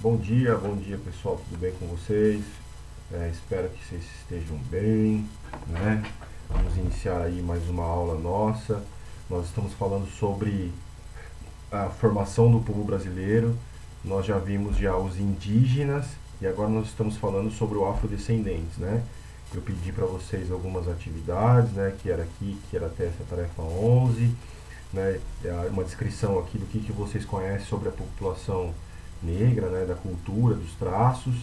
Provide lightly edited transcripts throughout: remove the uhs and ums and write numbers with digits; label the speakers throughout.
Speaker 1: Bom dia pessoal, tudo bem com vocês? Espero que vocês estejam bem, né? Vamos iniciar aí mais uma aula nossa. Nós estamos falando sobre a formação do povo brasileiro. Nós já vimos já os indígenas e agora nós estamos falando sobre o afrodescendentes, né? Eu pedi para vocês algumas atividades, né? Que era até essa tarefa 11, né? Uma descrição aqui do que vocês conhecem sobre a população negra, né? Da cultura, dos traços,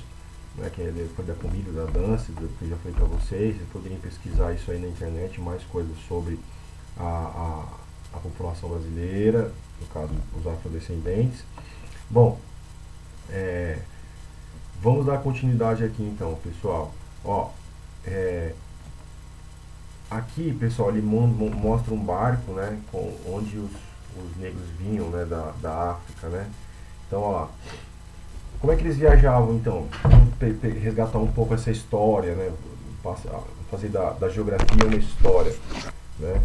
Speaker 1: né? Que foi da comida, da dança, do que eu já falei para vocês. Vocês poderiam pesquisar isso aí na internet, mais coisas sobre a, a população brasileira, no caso os afrodescendentes. Bom, é, vamos dar continuidade aqui então, pessoal. Ó, é, aqui, pessoal, ele mostra um barco, né, onde os negros vinham, né, da África, né. Então, ó lá, como é que eles viajavam então? Vamos resgatar um pouco essa história, né, fazer da geografia uma história, né.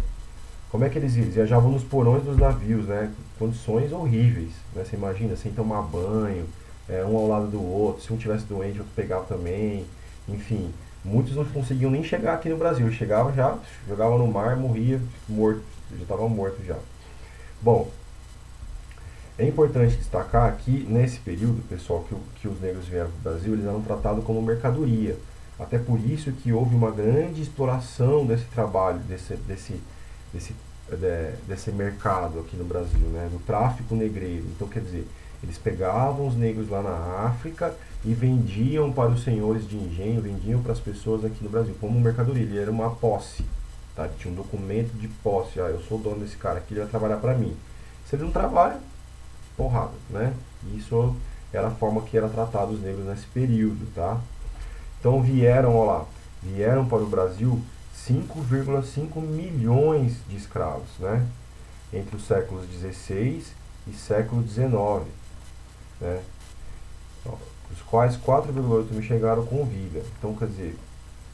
Speaker 1: Como é que eles viajavam nos porões dos navios, né? Condições horríveis, né? Você imagina, sem tomar banho, um ao lado do outro. Se um tivesse doente, outro pegava também. Enfim, muitos não conseguiam nem chegar aqui no Brasil. Chegava já, jogava no mar, morria, morto, já estava morto já. Bom, é importante destacar que nesse período, pessoal, que os negros vieram para o Brasil, eles eram tratados como mercadoria. Até por isso que houve uma grande exploração desse trabalho, desse, desse mercado aqui no Brasil, né, do tráfico negreiro. Então, quer dizer, eles pegavam os negros lá na África e vendiam para os senhores de engenho, vendiam para as pessoas aqui no Brasil, como mercadoria. Ele era uma posse, tá? Ele tinha um documento de posse. Ah, eu sou dono desse cara aqui, ele vai trabalhar para mim. Se ele não trabalha, porrada, né? Isso era a forma que era tratado os negros nesse período, tá? Então vieram, ó lá, vieram para o Brasil 5,5 milhões de escravos, né? Entre os séculos 16 e século 19, né? Os quais 4,8 mil chegaram com vida. Então, quer dizer,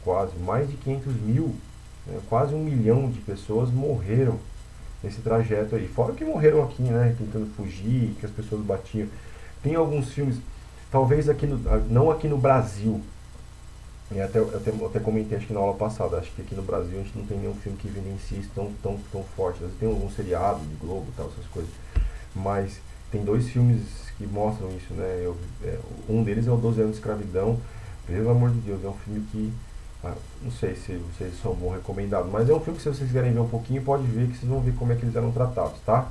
Speaker 1: quase mais de 500 mil, né? Quase 1 milhão de pessoas morreram nesse trajeto aí. Fora que morreram aqui, né? Tentando fugir, que as pessoas batiam. Tem alguns filmes, talvez aqui não aqui no Brasil. E até comentei, acho que na aula passada, acho que aqui no Brasil a gente não tem nenhum filme que evidencie isso tão forte. Às vezes tem algum seriado de Globo e tal, essas coisas. Mas tem dois filmes que mostram isso, né? Um deles é o 12 anos de escravidão. Pelo amor de Deus, é um filme que... não sei se vocês são bom recomendado, mas é um filme que, se vocês quiserem ver um pouquinho, pode ver, que vocês vão ver como é que eles eram tratados, tá?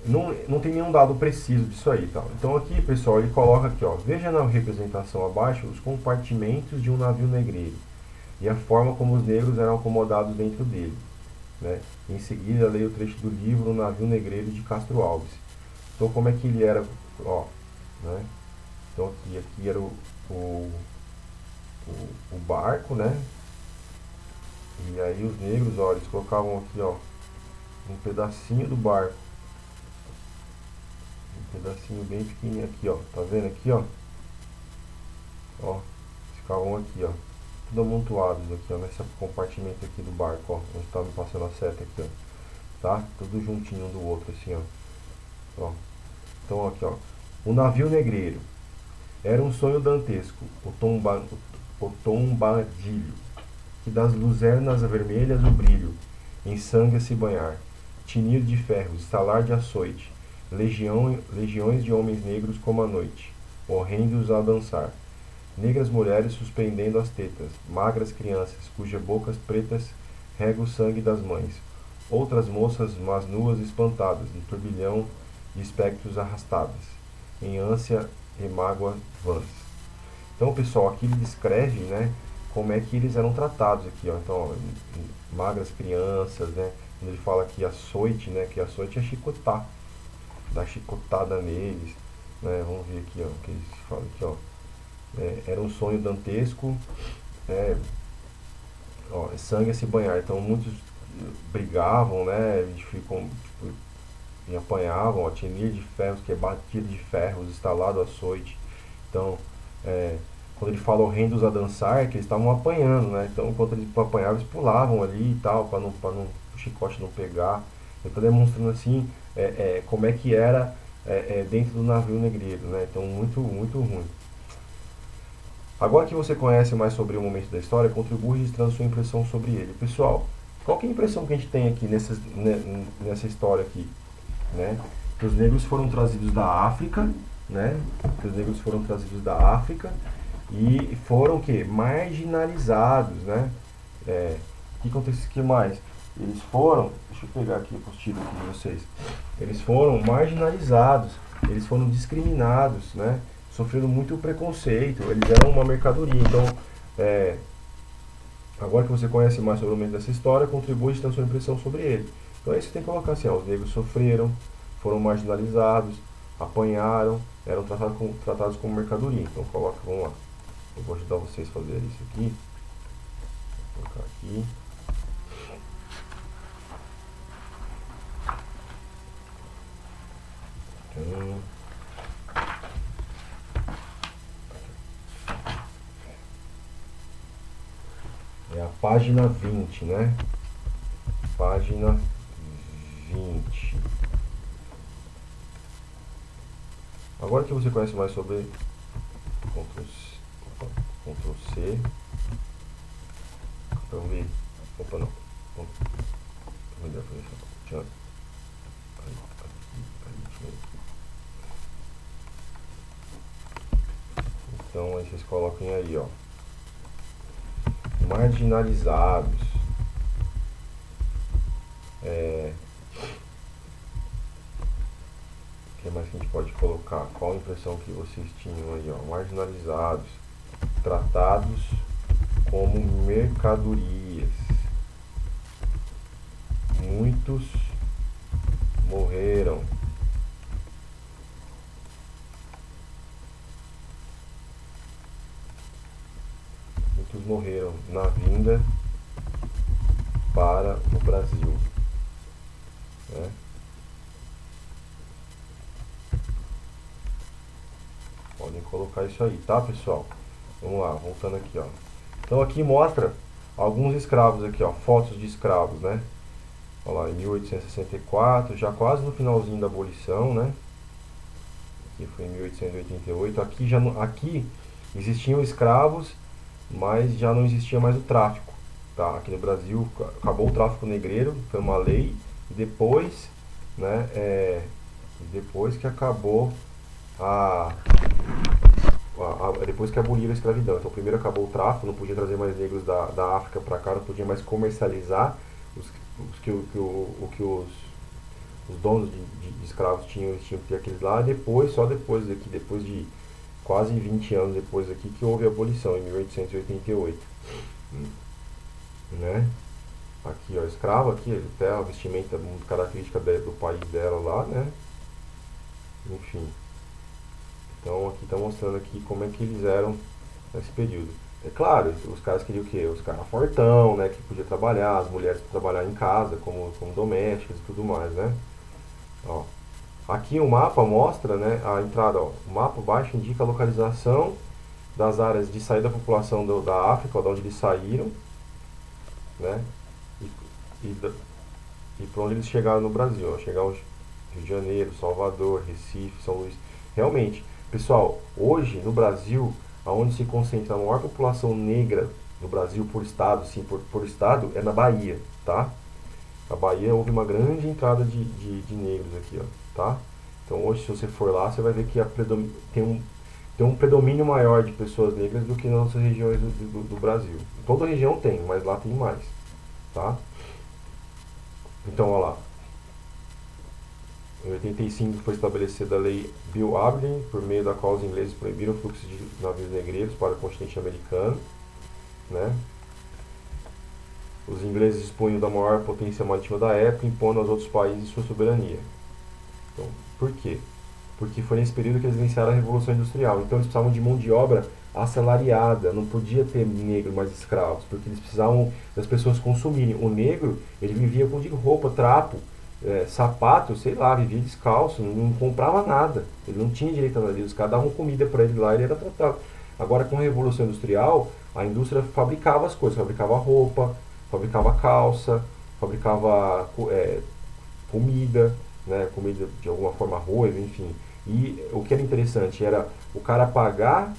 Speaker 1: Não tem nenhum dado preciso disso aí, tá? Então aqui, pessoal, ele coloca aqui, ó, veja na representação abaixo os compartimentos de um navio negreiro e a forma como os negros eram acomodados dentro dele, né? Em seguida, leia o trecho do livro O Navio Negreiro de Castro Alves. Então, como é que ele era, ó, né? Então aqui era o, o barco, né? E aí os negros, ó, eles colocavam aqui, ó, um pedacinho do barco, um pedacinho bem pequenininho aqui, ó, tá vendo aqui, ó, ficavam aqui, ó, tudo amontoados aqui, ó, nesse compartimento aqui do barco, ó, onde tá me passando a seta aqui, ó, tá, tudo juntinho um do outro, assim, ó. Então aqui, ó, o navio negreiro era um sonho dantesco, o tombadilho, que das luzernas vermelhas o brilho, em sangue a se banhar, tinir de ferros, estalar de açoite, legiões de homens negros como a noite, horrendos a dançar, negras mulheres suspendendo as tetas, magras crianças, cujas bocas pretas rega o sangue das mães, outras moças mas nuas espantadas, no turbilhão de espectros arrastadas, em ânsia e mágoa vãs. Então, pessoal, aqui ele descreve, né, como é que eles eram tratados aqui, ó. Então, ó, magras crianças, né, quando ele fala aqui açoite, né, que açoite é chicotar, dar chicotada neles, né, vamos ver aqui, ó, o que ele fala aqui, ó, era um sonho dantesco, ó, sangue a se banhar, então muitos brigavam, né, ficam, tipo, e apanhavam, ó, tinir de ferros, que é batido de ferros, instalado açoite. Então, quando ele fala horrendos a dançar, é que eles estavam apanhando, né? Então, enquanto eles apanhavam, eles pulavam ali e tal, para o chicote não pegar. Ele está demonstrando assim como é que era dentro do navio negreiro, né? Então, muito, muito ruim. Agora que você conhece mais sobre o momento da história, contribui registrando sua impressão sobre ele. Pessoal, qual que é a impressão que a gente tem aqui nessa história aqui? Né? Que os negros foram trazidos da África, né? Que os negros foram trazidos da África e foram que marginalizados, né? O que acontece aqui mais? Eles foram, deixa eu pegar aqui a apostila aqui de vocês. Eles foram marginalizados, eles foram discriminados, né? Sofreram muito preconceito, eles eram uma mercadoria. Então, agora que você conhece mais sobre o momento dessa história, contribui a sua impressão sobre ele. Então aí você tem que colocar assim, ó, os negros sofreram, foram marginalizados, apanharam, eram tratados como mercadoria. Então coloca, vamos lá. Eu vou ajudar vocês a fazer isso aqui. Vou colocar aqui. Então, é a página 20, né? Página 20. Agora que você conhece mais sobre Ctrl C. Vamos ver. Opa, não. Então aí vocês coloquem aí, ó. Marginalizados. O que mais que a gente pode colocar? Qual a impressão que vocês tinham aí, ó? Marginalizados, tratados como mercadorias. Muitos morreram. Muitos morreram na vinda para o Brasil, né? Podem colocar isso aí, tá, pessoal? Vamos lá, voltando aqui, ó. Então aqui mostra alguns escravos aqui, ó, fotos de escravos, né? Olha lá, em 1864, já quase no finalzinho da abolição, né? Aqui foi em 1888. Aqui existiam escravos, mas já não existia mais o tráfico, tá? Aqui no Brasil acabou o tráfico negreiro, foi uma lei, e depois, né? Depois que acabou depois que aboliram a escravidão. Então primeiro acabou o tráfico, não podia trazer mais negros da África para cá, não podia mais comercializar os donos de escravos tinham, eles tinham que ter aqueles lá. Só depois de quase 20 anos depois aqui, que houve a abolição, em 1888. Né? Aqui, ó, escravo aqui, até a vestimenta muito característica do país dela lá, né? Enfim. Então aqui está mostrando aqui como é que eles eram nesse período. É claro, os caras queriam o quê? Os caras fortão, né? Que podia trabalhar, as mulheres trabalhar em casa como domésticas e tudo mais, né? Ó. Aqui o mapa mostra, né, a entrada, ó. O mapa baixo indica a localização das áreas de saída da população da África, ó, de onde eles saíram, né? E para onde eles chegaram no Brasil, ó. Chegaram Rio de Janeiro, Salvador, Recife, São Luís. Realmente, pessoal, hoje no Brasil, aonde se concentra a maior população negra no Brasil por estado, sim, por estado, é na Bahia, tá? Na Bahia houve uma grande entrada de negros aqui, ó, tá? Então hoje, se você for lá, você vai ver que tem um predomínio maior de pessoas negras do que nas nossas regiões do Brasil. Toda região tem, mas lá tem mais, tá? Então, olha lá. Em 85 foi estabelecida a lei Bill Abilene, por meio da qual os ingleses proibiram o fluxo de navios negreiros para o continente americano, né? Os ingleses dispunham da maior potência marítima da época, impondo aos outros países sua soberania. Então, por quê? Porque foi nesse período que eles iniciaram a Revolução Industrial. Então eles precisavam de mão de obra assalariada, não podia ter negro mais escravos, porque eles precisavam das pessoas consumirem. O negro, ele vivia com roupa, trapo, sapato, sei lá, vivia descalço, não comprava nada, ele não tinha direito a nada, os caras davam comida para ele lá, ele era tratado. Agora com a Revolução Industrial, a indústria fabricava as coisas, fabricava roupa, fabricava calça, fabricava comida, né, comida de alguma forma, arroz, enfim, E o que era interessante era o cara pagar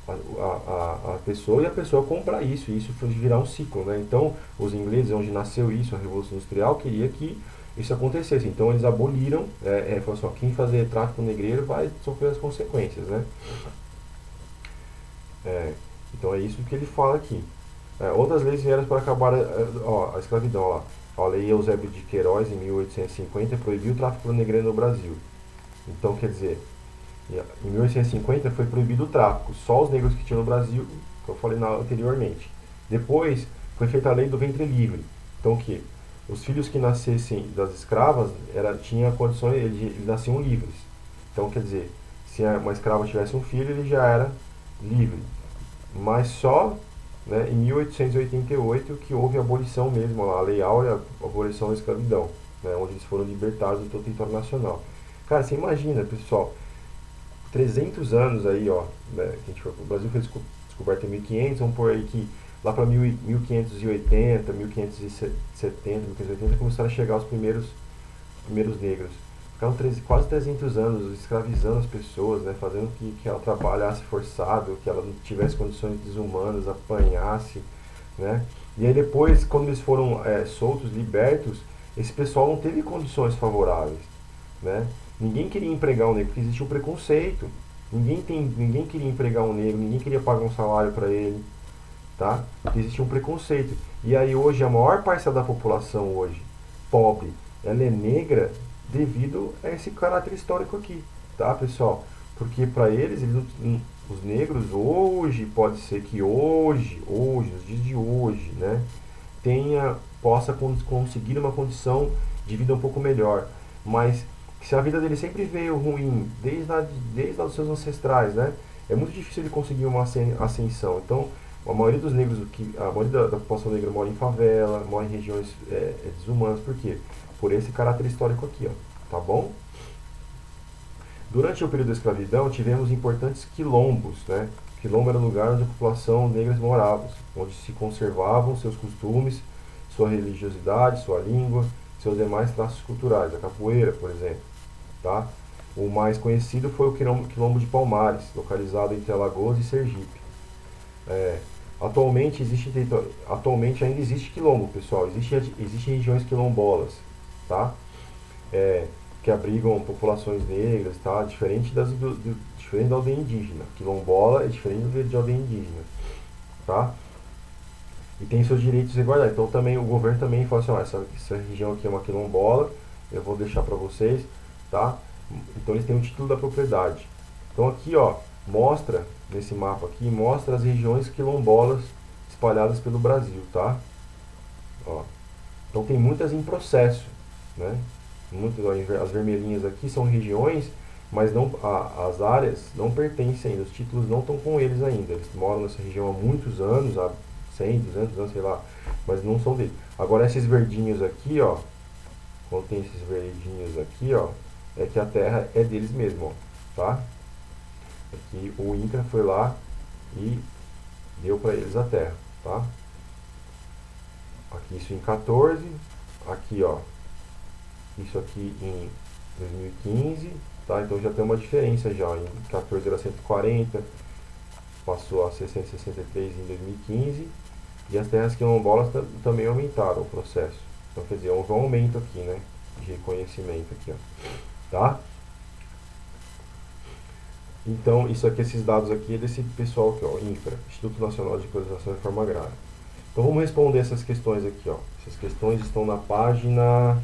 Speaker 1: a pessoa e a pessoa comprar isso, e isso foi virar um ciclo, né? Então, os ingleses, onde nasceu isso, a Revolução Industrial, queria que isso acontecesse. Então, eles aboliram, falaram assim, ó, quem fazer tráfico negreiro vai sofrer as consequências, né? Então, é isso que ele fala aqui. Outras leis vieram para acabar a escravidão. Ó, a Lei Eusébio de Queiroz, em 1850, proibiu o tráfico negreiro no Brasil. Então, quer dizer, em 1850 foi proibido o tráfico, só os negros que tinham no Brasil, que eu falei anteriormente. Depois foi feita a lei do ventre livre. Então o que? Os filhos que nascessem das escravas tinham condições, eles nasciam livres. Então quer dizer, se uma escrava tivesse um filho, ele já era livre. Mas só, né, em 1888 que houve a abolição mesmo, a Lei Áurea, a abolição da escravidão, né, onde eles foram libertados do território nacional. Cara, você imagina, pessoal, 300 anos aí, ó, né, o Brasil foi descoberto em 1500, vamos pôr aí que lá para 1580, 1570, 1580 começaram a chegar os primeiros negros. Ficaram quase 300 anos escravizando as pessoas, né, fazendo que ela trabalhasse forçado, que ela não tivesse condições desumanas, apanhasse, né. E aí depois, quando eles foram soltos, libertos, esse pessoal não teve condições favoráveis, né. Ninguém queria empregar um negro, porque existia um preconceito. Ninguém queria empregar um negro, ninguém queria pagar um salário para ele, tá? Porque existia um preconceito. E aí hoje a maior parcela da população hoje, pobre, ela é negra devido a esse caráter histórico aqui, tá, pessoal? Porque para eles, os negros hoje, pode ser que hoje, nos dias de hoje, né, possa conseguir uma condição de vida um pouco melhor. Mas se a vida dele sempre veio ruim, desde os seus ancestrais, né? É muito difícil ele conseguir uma ascensão. Então, a maioria dos negros, a maioria da população negra mora em favela, mora em regiões desumanas. Por quê? Por esse caráter histórico aqui, ó. Tá bom? Durante o período da escravidão, tivemos importantes quilombos, né? Quilombo era o lugar onde a população negra morava, onde se conservavam seus costumes, sua religiosidade, sua língua, seus demais traços culturais, a capoeira, por exemplo. Tá? O mais conhecido foi o Quilombo de Palmares, localizado entre Alagoas e Sergipe. Atualmente ainda existe quilombo, pessoal. Existem regiões quilombolas, tá? Que abrigam populações negras, tá? Diferente diferente da aldeia indígena. Quilombola é diferente de aldeia indígena, tá? E tem seus direitos resguardados. Então também o governo também fala assim, ó, essa região aqui é uma quilombola, eu vou deixar para vocês, tá? Então eles têm o título da propriedade. Então aqui, ó, mostra nesse mapa aqui, mostra as regiões quilombolas espalhadas pelo Brasil, tá? Ó. Então tem muitas em processo, né? As vermelhinhas aqui são regiões, mas não, as áreas não pertencem ainda, os títulos não estão com eles ainda. Eles moram nessa região há muitos anos, há 100, 200 anos, sei lá, mas não são deles. Agora esses verdinhos aqui, ó, quando tem esses verdinhos aqui, ó, é que a terra é deles mesmo, ó, tá? Aqui o INCRA foi lá e deu para eles a terra, tá? Aqui isso em 14, aqui, ó, isso aqui em 2015, tá? Então já tem uma diferença já, em 14 era 140, passou a 663 em 2015, e as terras quilombolas também aumentaram o processo. Então quer dizer, houve um aumento aqui, né, de reconhecimento aqui, ó, tá? Então, isso aqui, esses dados aqui é desse pessoal aqui, ó, INFRA, Instituto Nacional de Valorização e Reforma Agrária. Então vamos responder essas questões aqui, ó. Essas questões estão na página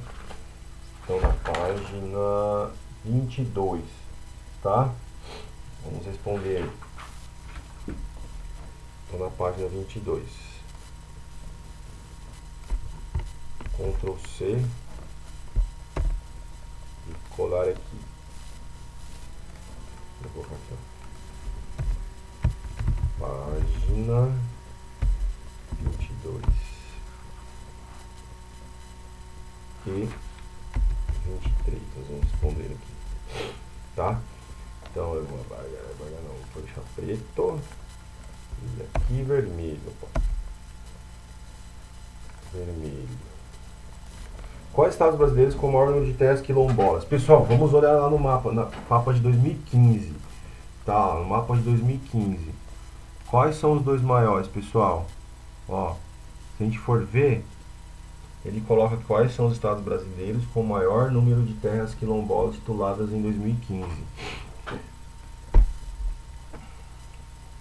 Speaker 1: 22, tá? Vamos responder aí. Estão na página 22. Ctrl C e colar aqui. Vou colocar aqui, ó. Página 22 e 23. Nós vamos responder aqui, tá? Então eu vou apagar não, vou deixar preto e aqui vermelho, ó. Vermelho. Quais estados brasileiros com o maior número de terras quilombolas? Pessoal, vamos olhar lá no mapa, mapa de 2015. Tá, no mapa de 2015. Quais são os dois maiores, pessoal? Ó, se a gente for ver, ele coloca quais são os estados brasileiros com o maior número de terras quilombolas tituladas em 2015.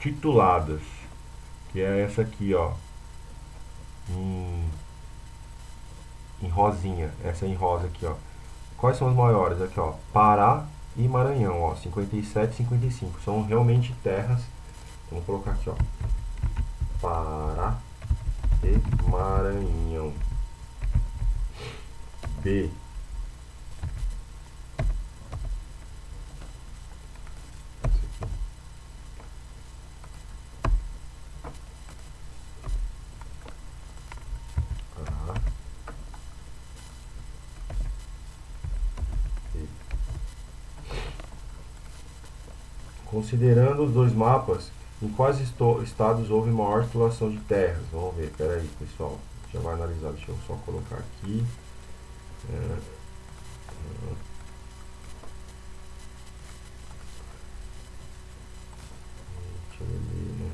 Speaker 1: Tituladas, que é essa aqui, ó, em rosinha, essa em rosa aqui, ó. Quais são os maiores? Aqui, ó, Pará e Maranhão, ó, 57 e 55. São realmente terras. Vamos colocar aqui, ó, Pará e Maranhão. B. Considerando os dois mapas, em quais estados houve maior titulação de terras? Vamos ver, pera aí, pessoal. Já vai analisar, deixa eu só colocar aqui. Deixa eu ver, né?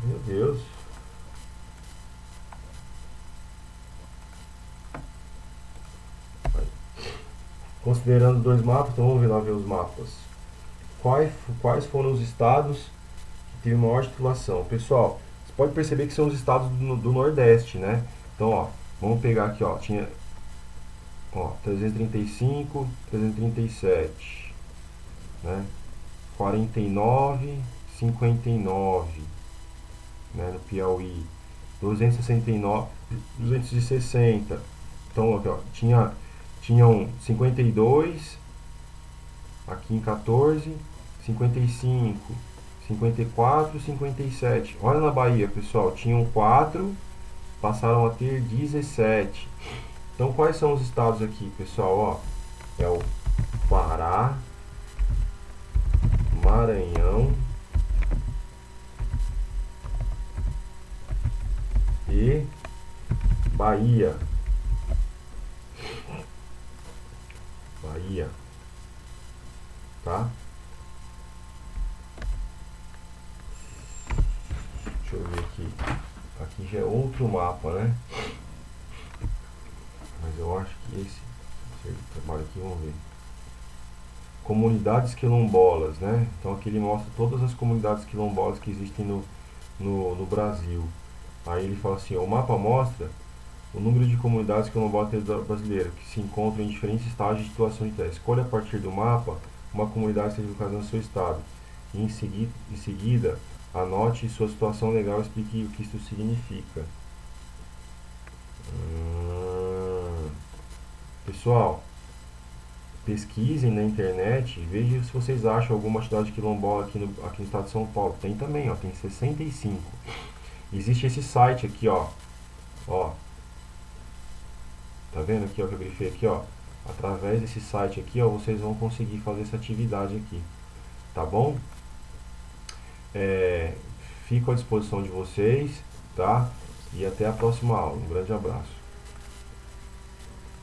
Speaker 1: Meu Deus. Considerando dois mapas, então vamos lá ver os mapas. Quais foram os estados que teve maior titulação? Pessoal, você pode perceber que são os estados do Nordeste, né? Então, ó, vamos pegar aqui, ó, tinha, ó, 335, 337, né? 49, 59, né, no Piauí. 269, 260. Então, aqui, ó, tinham 52 aqui em 14, 55, 54, 57. Olha na Bahia, pessoal, tinham 4, passaram a ter 17. Então, quais são os estados aqui, pessoal? Ó, é o Pará, Maranhão e Bahia. Bahia, tá? Deixa eu ver aqui. Aqui já é outro mapa, né? Mas eu acho que esse trabalho aqui, vamos ver. Comunidades quilombolas, né? Então aqui ele mostra todas as comunidades quilombolas que existem no Brasil. Aí ele fala assim, ó, o mapa mostra o número de comunidades quilombolas brasileiras que se encontram em diferentes estágios de titulação de terra. Escolha a partir do mapa uma comunidade que esteja localizada no seu estado. E em seguida, anote sua situação legal e explique o que isso significa. Pessoal, pesquisem na internet e vejam se vocês acham alguma cidade quilombola aqui no estado de São Paulo. Tem também, ó, tem 65. Existe esse site aqui, ó. Tá vendo aqui, ó, que eu grifei aqui, ó? Através desse site aqui, ó, vocês vão conseguir fazer essa atividade aqui. Tá bom? Fico à disposição de vocês, tá? E até a próxima aula. Um grande abraço.